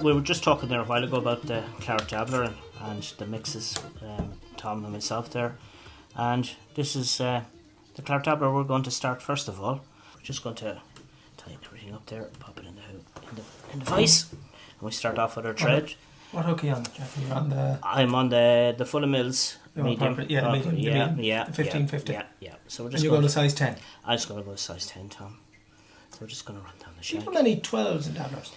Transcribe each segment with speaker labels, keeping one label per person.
Speaker 1: we were just talking there a while ago about the Claret Dabbler and the mixes, Tom and myself there. And this is the Claret Dabbler we're going to start first of all. We're just going to tighten everything up there, pop it in the vise. And we start off with our thread.
Speaker 2: What hook are you on, Jackie? You're on the...
Speaker 1: I'm on the Full of Mills medium.
Speaker 2: The medium.
Speaker 1: Yeah.
Speaker 2: The 1550.
Speaker 1: Yeah. So we're just
Speaker 2: and you're going to size 10?
Speaker 1: I'm just going to go to size 10, Tom. So we're just going to run down the shank.
Speaker 2: How many 12s and dabblers?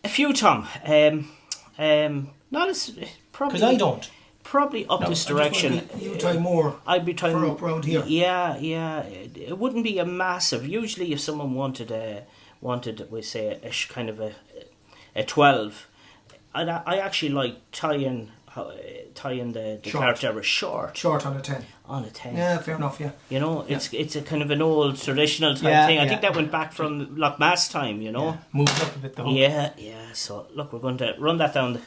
Speaker 1: A few, Tom. Not as... Probably...
Speaker 2: Because I don't.
Speaker 1: Probably up this direction.
Speaker 2: You try more.
Speaker 1: I'd be trying
Speaker 2: up around here.
Speaker 1: Yeah. It wouldn't be a massive. Usually, if someone wanted, we say, kind of a 12, I actually like tying the Claret Dabbler short.
Speaker 2: Short on a 10.
Speaker 1: On a 10.
Speaker 2: Yeah, fair enough. Yeah.
Speaker 1: You know, it's a kind of an old traditional type thing. I think that went back from Lochmass time. You know,
Speaker 2: moved up a bit though.
Speaker 1: Yeah. So look, we're going to run that down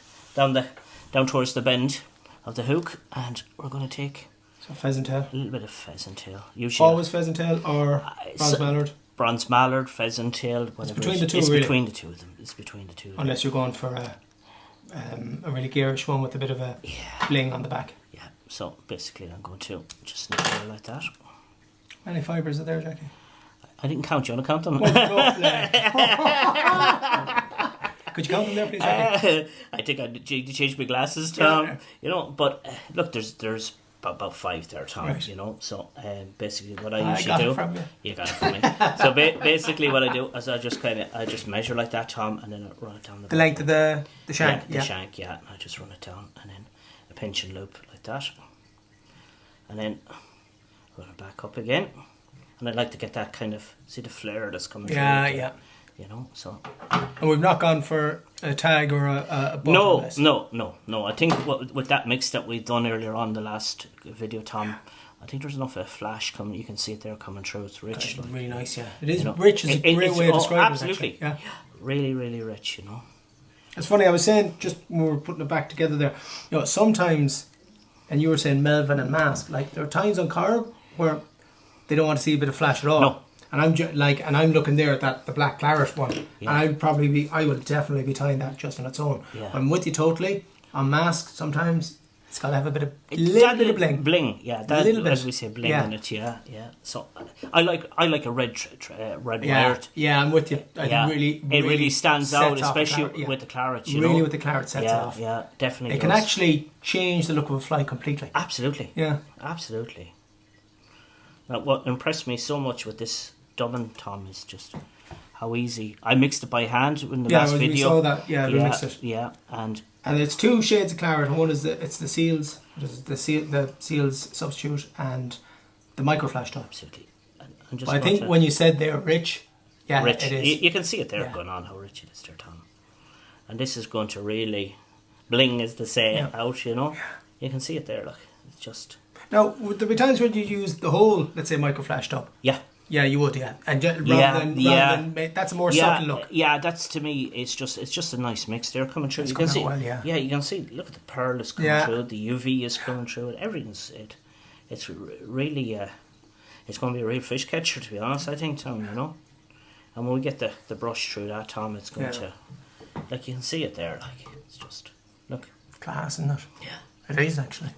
Speaker 1: towards the bend of the hook, and we're going to take
Speaker 2: pheasant tail.
Speaker 1: A little bit of pheasant tail. Usually
Speaker 2: always pheasant tail or bronze mallard.
Speaker 1: Bronze mallard, pheasant tail.
Speaker 2: It's between the two.
Speaker 1: It's
Speaker 2: really.
Speaker 1: Between the two of them. It's between the two.
Speaker 2: Unless you're going for a really gearish one with a bit of a bling on the back.
Speaker 1: Yeah. So basically, I'm going to just snip it like that.
Speaker 2: How many fibres are there, Jackie?
Speaker 1: I didn't count. You want to count them?
Speaker 2: Could you count them there, please, Jackie?
Speaker 1: I think I need to change my glasses, Tom. Yeah. You know, but look, there's about 5 there, Tom. Right. You know, so basically what I usually do. You got it from me. So basically what I do is I just measure like that, Tom, and then I run it down the
Speaker 2: length of the shank.
Speaker 1: Yeah, the shank. Yeah, and I just run it down, and then a pinch and loop like that, and then run it back up again. And I like to get that kind of see the flare that's coming through.
Speaker 2: Yeah.
Speaker 1: You know, so.
Speaker 2: And we've not gone for a tag or a button.
Speaker 1: No. I think with that mix that we've done earlier on the last video, Tom, I think there's enough of a flash coming. You can see it there coming through. It's rich.
Speaker 2: Like, really nice, yeah. It is rich. Is a great way to describe it. Absolutely. Yeah.
Speaker 1: Really, really rich. You know.
Speaker 2: It's funny. I was saying just when we were putting it back together there. You know, sometimes, and you were saying Melvin and Mask. Like there are times on carb where they don't want to see a bit of flash at all.
Speaker 1: No.
Speaker 2: And I'm looking there at the black claret one, and I would definitely be tying that just on its own.
Speaker 1: Yeah.
Speaker 2: I'm with you totally. On Mask, sometimes it's got to have a bit of bling.
Speaker 1: Bling, yeah. That,
Speaker 2: little bit,
Speaker 1: as we say, bling in it. Yeah. So I like a red wire.
Speaker 2: Yeah, I'm with you.
Speaker 1: It really stands out, especially with the claret.
Speaker 2: With the claret sets off.
Speaker 1: Yeah, definitely.
Speaker 2: It can actually change the look of a fly completely.
Speaker 1: Absolutely.
Speaker 2: Yeah,
Speaker 1: absolutely. Now, what impressed me so much with this dubbing, Tom, is just how easy. I mixed it by hand in the last video.
Speaker 2: We saw that. Yeah, we mixed it.
Speaker 1: Yeah, and
Speaker 2: it's 2 shades of claret. One is the seals, the seals substitute, and the microflash top.
Speaker 1: Absolutely.
Speaker 2: I think when you said they're rich,
Speaker 1: rich.
Speaker 2: It is.
Speaker 1: You can see it there going on how rich it is there, Tom. And this is going to really bling, as they say, out. You know, you can see it there. Look, it's just.
Speaker 2: Now, would there be times when you use the whole, let's say, microflash top?
Speaker 1: Yeah.
Speaker 2: Yeah, you would, and rather than that's a more subtle look.
Speaker 1: Yeah, that's to me. It's just a nice mix there coming through. You can see, you can see. Look at the pearl is coming through. The UV is coming through. Everything's it. It's really it's going to be a real fish catcher, to be honest. I think, Tom. You know, and when we get the brush through that, Tom, it's going to like you can see it there. Like it's just look
Speaker 2: class, isn't it?
Speaker 1: Yeah,
Speaker 2: it is actually.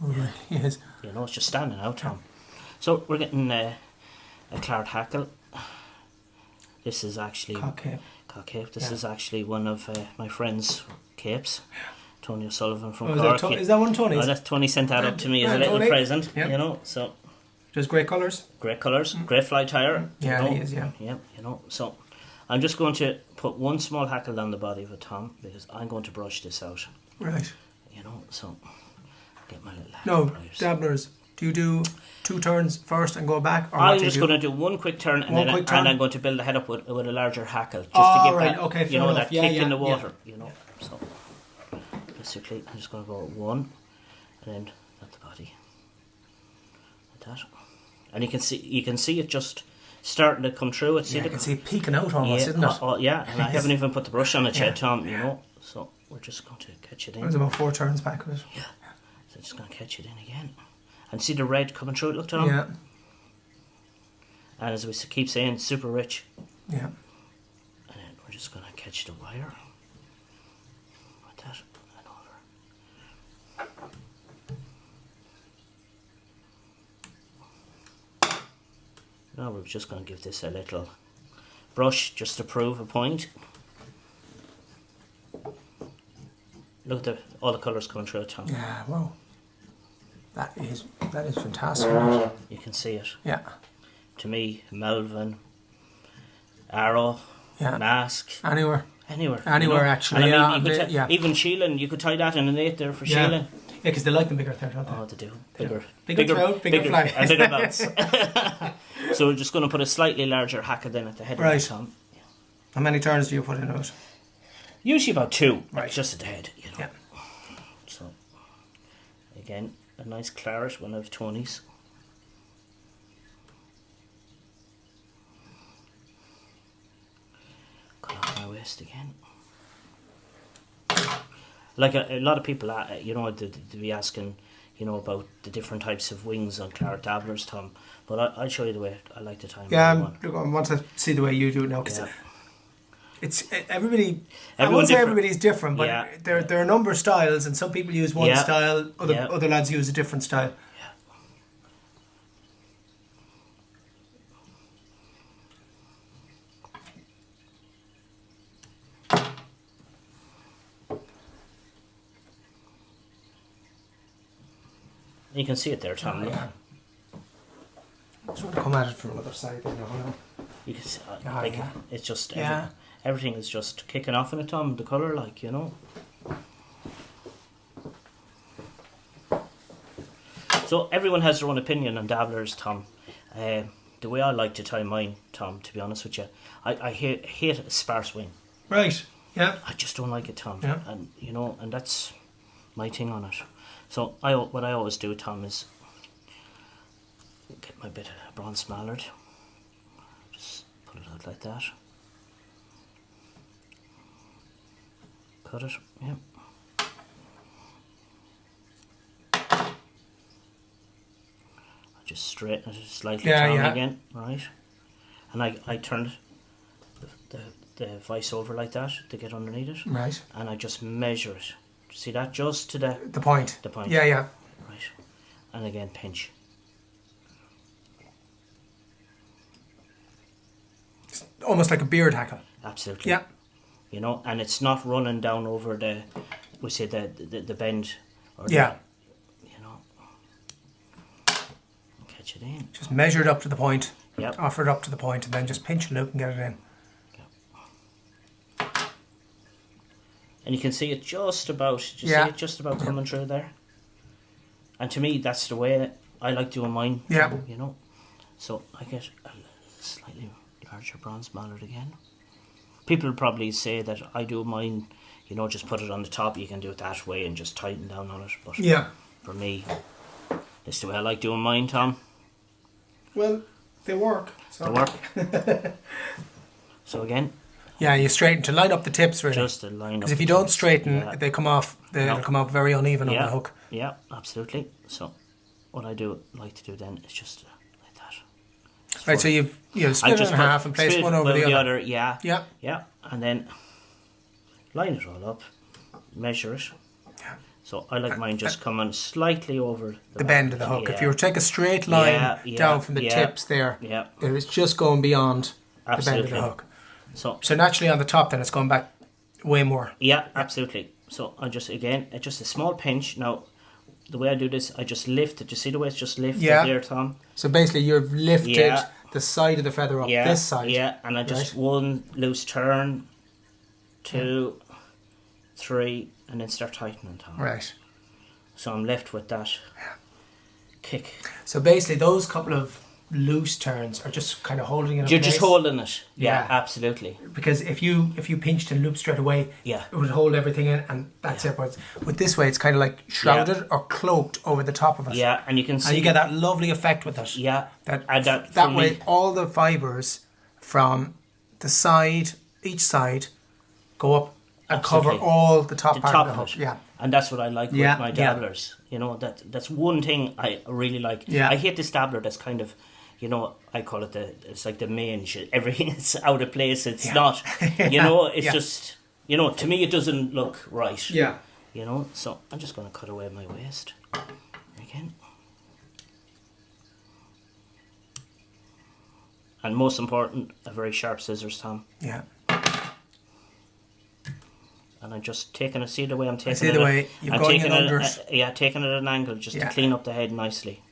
Speaker 2: It is.
Speaker 1: You know, it's just standing out, Tom. So we're getting. A claret hackle. This is actually cockcape. This is actually one of my friend's capes. Tony Sullivan from Cork.
Speaker 2: Is that one Tony's?
Speaker 1: Oh, that's Tony sent that up to me as a little present. Yep. You know, so
Speaker 2: just great colours.
Speaker 1: Great colours. Great fly tire.
Speaker 2: Yeah, he is. Yeah.
Speaker 1: Yeah, you know. So I'm just going to put one small hackle down the body of it, Tom, because I'm going to brush this out.
Speaker 2: Right.
Speaker 1: You know, so get my little.
Speaker 2: No, dabblers. Do you do 2 turns first and go back? Or
Speaker 1: I'm just going to do one quick turn and I'm going to build the head up with a larger hackle just to get that, you know, that kick in the water. You know, so basically I'm just going to go 1 and then at the body like that, and you can see it just starting to come through. You
Speaker 2: can see it peeking out almost, isn't it?
Speaker 1: And I haven't even put the brush on it yet, Tom. You know, so we're just going to catch it in.
Speaker 2: There's about 4 turns back with it.
Speaker 1: Yeah, so just going to catch it in again. And see the red coming through it, look, Tom?
Speaker 2: Yeah.
Speaker 1: And as we keep saying, super rich.
Speaker 2: Yeah.
Speaker 1: And then we're just going to catch the wire. Now we're just going to give this a little brush just to prove a point. Look at all the colours coming through it, Tom.
Speaker 2: Yeah, wow. That is fantastic.
Speaker 1: You can see it.
Speaker 2: Yeah.
Speaker 1: To me, Melvin, Arrow, Mask.
Speaker 2: Anywhere, actually.
Speaker 1: And
Speaker 2: I
Speaker 1: mean, even Sheelan, you could tie that in an 8 there for Sheelan.
Speaker 2: Yeah, because they like the bigger trout, don't they?
Speaker 1: Oh, they do.
Speaker 2: Bigger trout, bigger fly.
Speaker 1: And bigger belts. So we're just going to put a slightly larger hacker then at the head of the Tom. Yeah.
Speaker 2: How many turns do you put in it?
Speaker 1: Usually about 2,
Speaker 2: right.
Speaker 1: Just at the head, you know.
Speaker 2: Yeah.
Speaker 1: So, again, a nice claret, one of Tony's. Cut off my waist again. Like a lot of people, you know, they be asking, you know, about the different types of wings on Claret Dabblers, Tom. But I'll show you the way I like to tie my one.
Speaker 2: Look, I want to see the way you do it now, because it's everybody. I
Speaker 1: Everyone's
Speaker 2: won't say
Speaker 1: different.
Speaker 2: everybody's different, but there are a number of styles, and some people use one style, other lads use a different style.
Speaker 1: You can see it there, Tom.
Speaker 2: Yeah. I just want to come at it from another side.
Speaker 1: You can see, it's just everything is just kicking off in it, Tom. The colour, like, you know. So everyone has their own opinion on dabblers, Tom. The way I like to tie mine, Tom, to be honest with you, I hate a sparse wing.
Speaker 2: Right. Yeah.
Speaker 1: I just don't like it, Tom.
Speaker 2: Yeah.
Speaker 1: And you know, and that's my thing on it. So what I always do, Tom, is get my bit of bronze mallard, just put it out like that, cut it, I just straighten it slightly down again, right, and I turn the vice over like that to get underneath it,
Speaker 2: right,
Speaker 1: and I just measure it. See that, just to the
Speaker 2: point.
Speaker 1: The point.
Speaker 2: Yeah.
Speaker 1: Right. And again, pinch.
Speaker 2: It's almost like a beard hackle.
Speaker 1: Absolutely.
Speaker 2: Yeah.
Speaker 1: You know, and it's not running down over the bend. Or you know. Catch it in.
Speaker 2: Just measure it up to the point.
Speaker 1: Yep.
Speaker 2: Offer it up to the point, and then just pinch and loop and get it in.
Speaker 1: And you can see it just about, see it just about coming through there. And to me, that's the way I like doing mine.
Speaker 2: Yeah.
Speaker 1: You know, so I get a slightly larger bronze mallard again. People probably say that I do mine, you know, just put it on the top. You can do it that way and just tighten down on it. But for me, that's the way I like doing mine, Tom.
Speaker 2: Well, they work. So.
Speaker 1: They work. So again.
Speaker 2: Yeah, you straighten to line up the tips, really.
Speaker 1: Just to line up.
Speaker 2: Because if you don't straighten, they come off. They'll come out very uneven on the hook.
Speaker 1: Yeah, absolutely. So, what I like to do then is just like that.
Speaker 2: Right, so you split it in half and place one over the other.
Speaker 1: Yeah, and then line it all up, measure it. Yeah. So I like mine just coming slightly over
Speaker 2: the bend of the hook. If you were to take a straight line down from the tips there, it was just going beyond the bend of the hook. So naturally on the top, then it's going back way more.
Speaker 1: Yeah, absolutely. So I just just a small pinch. Now, the way I do this, I just lift it. You see the way it's just lifted there, Tom?
Speaker 2: So basically, you've lifted the side of the feather up this side.
Speaker 1: Yeah, and I just one loose turn, 2, 3, and then start tightening, Tom.
Speaker 2: Right.
Speaker 1: So I'm left with that kick.
Speaker 2: So basically, those couple of loose turns are just kind of holding it in
Speaker 1: You're
Speaker 2: place.
Speaker 1: Just holding it. Yeah, absolutely.
Speaker 2: Because if you pinched and looped straight away, it would hold everything in, and that's it. But with this way, it's kind of like shrouded or cloaked over the top of it.
Speaker 1: Yeah, and you can see...
Speaker 2: And you get that lovely effect with it.
Speaker 1: Yeah.
Speaker 2: That way, all the fibres from the side, each side, go up and cover all the top part of the hook. Yeah.
Speaker 1: And that's what I like with my dabblers. You know, that's one thing I really like. Yeah. I hate this dabbler that's kind of... You know, I call it it's like the mange. Everything is out of place. It's not, you know, it's just, you know, to me it doesn't look right.
Speaker 2: Yeah.
Speaker 1: You know, so I'm just going to cut away my waist again. And most important, a very sharp scissors, Tom.
Speaker 2: Yeah.
Speaker 1: And I'm just taking it, see the way I'm taking it?
Speaker 2: See the way you're going in under it.
Speaker 1: Yeah, taking it at an angle just to clean up the head nicely.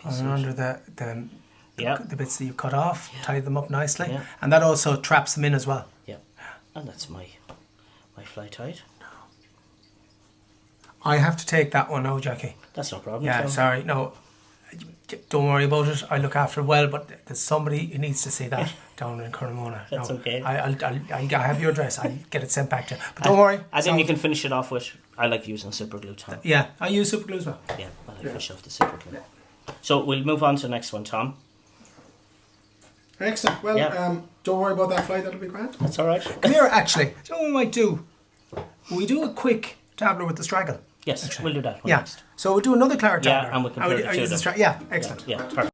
Speaker 2: Going under the bits that you cut off, tie them up nicely.
Speaker 1: Yeah.
Speaker 2: And that also traps them in as well.
Speaker 1: Yeah. And that's my fly tied.
Speaker 2: I have to take that one now, Jackie.
Speaker 1: That's no problem.
Speaker 2: Yeah, sorry. No, don't worry about it. I look after it well, but there's somebody who needs to see that down in Carnamona.
Speaker 1: That's okay.
Speaker 2: I'll have your address. I'll get it sent back to you. But don't worry.
Speaker 1: And then you can finish it off with, I like using super glue, Tom.
Speaker 2: Yeah, I use super glue as well.
Speaker 1: Yeah, I like finish off the super glue. Yeah. So we'll move on to the next one, Tom.
Speaker 2: Excellent. Well, don't worry about that fly. That'll be grand.
Speaker 1: That's all right.
Speaker 2: Come here, actually. Do you know what we might do? We do a quick dabbler with the straggle.
Speaker 1: Yes,
Speaker 2: actually.
Speaker 1: we'll do that one
Speaker 2: yeah.
Speaker 1: next.
Speaker 2: So we'll do another claret dabbler.
Speaker 1: Yeah, and we can compare the two.
Speaker 2: Yeah, excellent.
Speaker 1: Yeah, perfect.